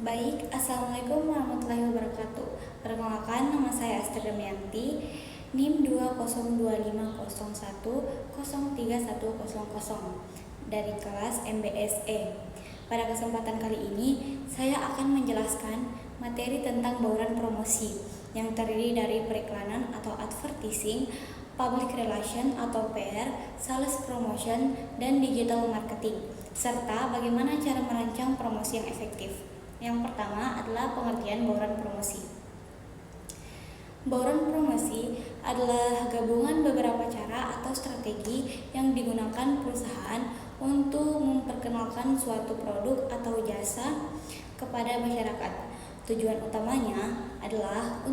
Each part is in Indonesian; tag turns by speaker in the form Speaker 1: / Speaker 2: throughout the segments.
Speaker 1: Baik, Assalamualaikum warahmatullahi wabarakatuh. Perkenalkan, nama saya Astrid Damayanti, NIM 2025010303100 dari kelas MBSE. Pada kesempatan kali ini, saya akan menjelaskan materi tentang bauran promosi yang terdiri dari periklanan atau advertising, public relation atau PR, sales promotion, dan digital marketing, serta bagaimana cara merancang promosi yang efektif. Yang pertama adalah pengertian bauran promosi. Bauran promosi adalah gabungan beberapa cara atau strategi yang digunakan perusahaan untuk memperkenalkan suatu produk atau jasa kepada masyarakat. Tujuan utamanya adalah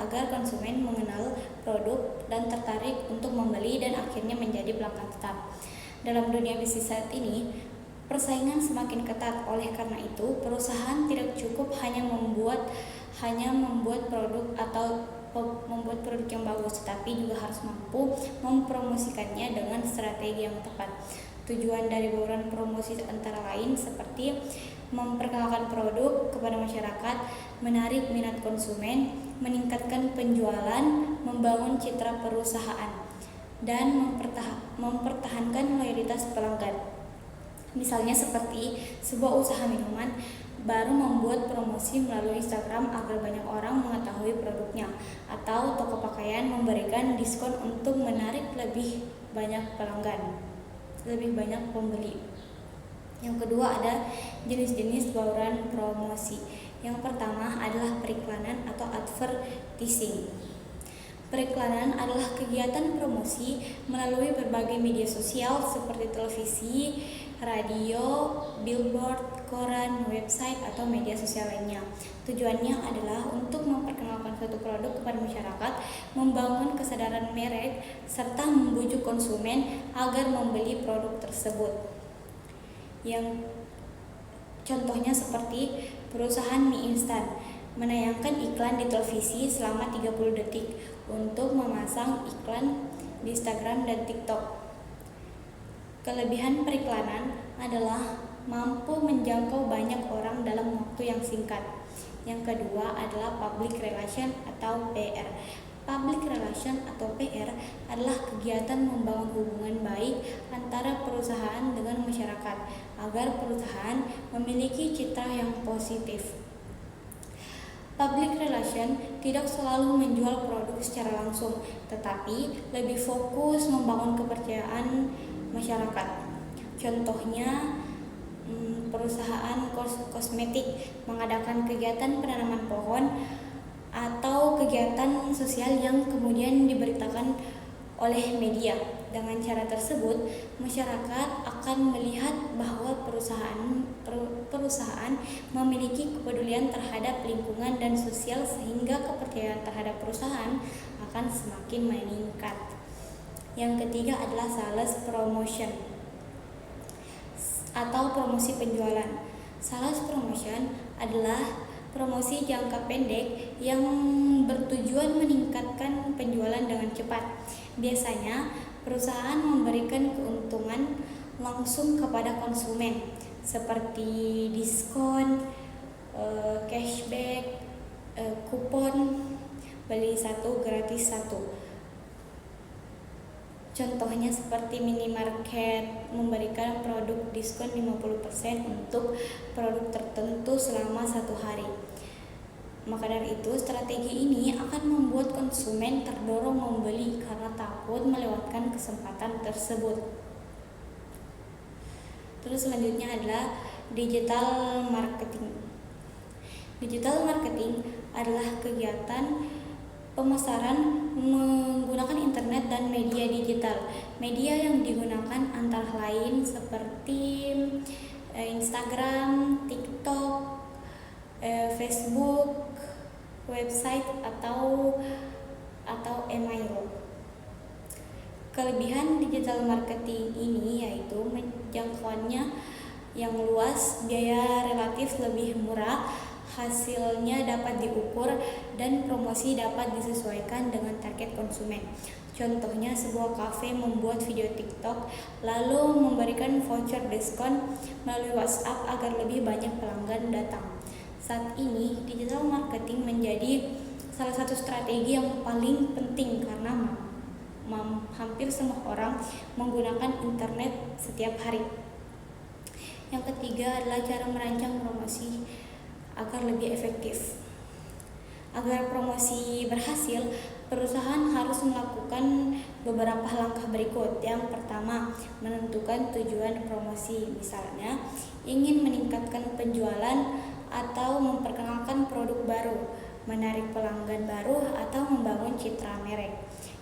Speaker 1: agar konsumen mengenal produk dan tertarik untuk membeli dan akhirnya menjadi pelanggan tetap. Dalam dunia bisnis saat ini, persaingan semakin ketat. Oleh karena itu, perusahaan tidak cukup hanya membuat produk atau membuat produk yang bagus, tapi juga harus mampu mempromosikannya dengan strategi yang tepat. Tujuan dari bauran promosi antara lain seperti memperkenalkan produk kepada masyarakat, menarik minat konsumen, meningkatkan penjualan, membangun citra perusahaan, dan mempertahankan loyalitas pelanggan. Misalnya seperti sebuah usaha minuman baru membuat promosi melalui Instagram agar banyak orang mengetahui produknya, atau toko pakaian memberikan diskon untuk menarik lebih banyak pembeli. Yang kedua ada jenis-jenis bauran promosi. Yang pertama adalah periklanan atau advertising. Periklanan adalah kegiatan promosi melalui berbagai media sosial seperti televisi, radio, billboard, koran, website, atau media sosial lainnya. Tujuannya adalah untuk memperkenalkan suatu produk kepada masyarakat, membangun kesadaran merek, serta membujuk konsumen agar membeli produk tersebut. Yang contohnya seperti perusahaan mie instan menayangkan iklan di televisi selama 30 detik untuk memasang iklan di Instagram dan TikTok. Kelebihan periklanan adalah mampu menjangkau banyak orang dalam waktu yang singkat. Yang kedua adalah public relation atau PR. Public relation atau PR adalah kegiatan membangun hubungan baik antara perusahaan dengan masyarakat agar perusahaan memiliki citra yang positif. Public relation tidak selalu menjual produk secara langsung, tetapi lebih fokus membangun kepercayaan masyarakat. Contohnya, perusahaan kosmetik mengadakan kegiatan penanaman pohon atau kegiatan sosial yang kemudian diberitakan oleh media. Dengan cara tersebut, masyarakat akan melihat bahwa perusahaan memiliki kepedulian terhadap lingkungan dan sosial, sehingga kepercayaan terhadap perusahaan akan semakin meningkat. Yang ketiga adalah sales promotion atau promosi penjualan. Sales promotion adalah promosi jangka pendek yang bertujuan meningkatkan penjualan dengan cepat. Biasanya, perusahaan memberikan keuntungan langsung kepada konsumen seperti diskon, cashback, kupon beli satu gratis satu. Contohnya seperti minimarket memberikan produk diskon 50% untuk produk tertentu selama 1 hari. Maka dari itu, strategi ini akan membuat konsumen terdorong membeli karena takut melewatkan kesempatan tersebut. Terus selanjutnya adalah digital marketing. Digital marketing adalah kegiatan pemasaran menggunakan internet dan media digital. Media yang digunakan antara lain seperti Instagram, TikTok, Facebook, website atau email. Kelebihan digital marketing ini yaitu jangkauannya yang luas, biaya relatif lebih murah, hasilnya dapat diukur dan promosi dapat disesuaikan dengan target konsumen. Contohnya, sebuah kafe membuat video TikTok lalu memberikan voucher diskon melalui WhatsApp agar lebih banyak pelanggan datang. Saat ini, digital marketing menjadi salah satu strategi yang paling penting karena hampir semua orang menggunakan internet setiap hari. Yang ketiga adalah cara merancang promosi agar lebih efektif. Agar promosi berhasil, perusahaan harus melakukan beberapa langkah berikut. Yang pertama, menentukan tujuan promosi. Misalnya, ingin meningkatkan penjualan atau memperkenalkan produk baru, menarik pelanggan baru, atau membangun citra merek.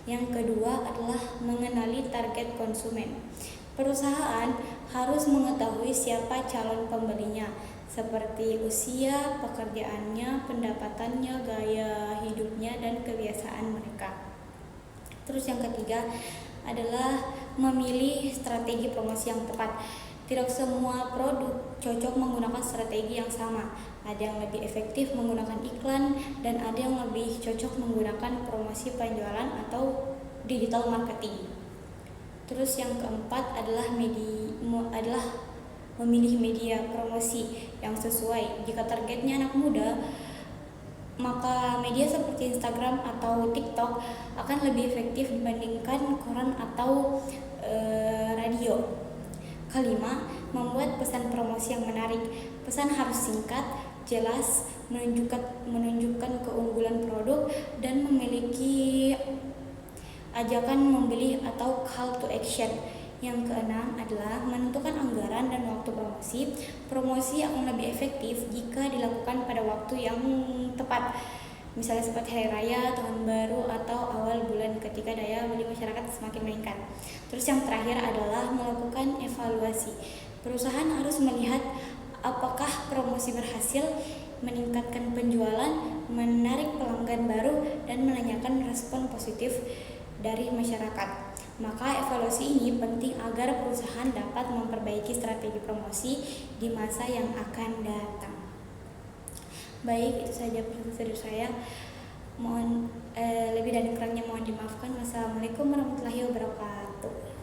Speaker 1: Yang kedua adalah mengenali target konsumen. Perusahaan harus mengetahui siapa calon pembelinya, seperti usia, pekerjaannya, pendapatannya, gaya hidupnya, dan kebiasaan mereka. Terus yang ketiga adalah memilih strategi promosi yang tepat. Tidak semua produk cocok menggunakan strategi yang sama. Ada yang lebih efektif menggunakan iklan dan ada yang lebih cocok menggunakan promosi penjualan atau digital marketing. Terus yang keempat adalah memilih media promosi yang sesuai. Jika targetnya anak muda, maka media seperti Instagram atau TikTok akan lebih efektif dibandingkan koran atau radio. Kelima, membuat pesan promosi yang menarik. Pesan harus singkat, jelas, menunjukkan keunggulan produk, dan memiliki ajakan membeli atau call to action. Yang keenam adalah menentukan anggaran dan waktu promosi. Promosi akan lebih efektif jika dilakukan pada waktu yang tepat, misalnya seperti hari raya, tahun baru, atau awal bulan ketika daya beli masyarakat semakin meningkat. Terus yang terakhir adalah melakukan evaluasi. Perusahaan harus melihat apakah promosi berhasil, meningkatkan penjualan, menarik pelanggan baru, dan menanyakan respon positif dari masyarakat. Maka evaluasi ini penting agar perusahaan dapat memperbaiki strategi promosi di masa yang akan datang. Baik, itu saja presentasi saya. Mohon lebih dan kurangnya mohon dimaafkan. Wassalamualaikum warahmatullahi wabarakatuh.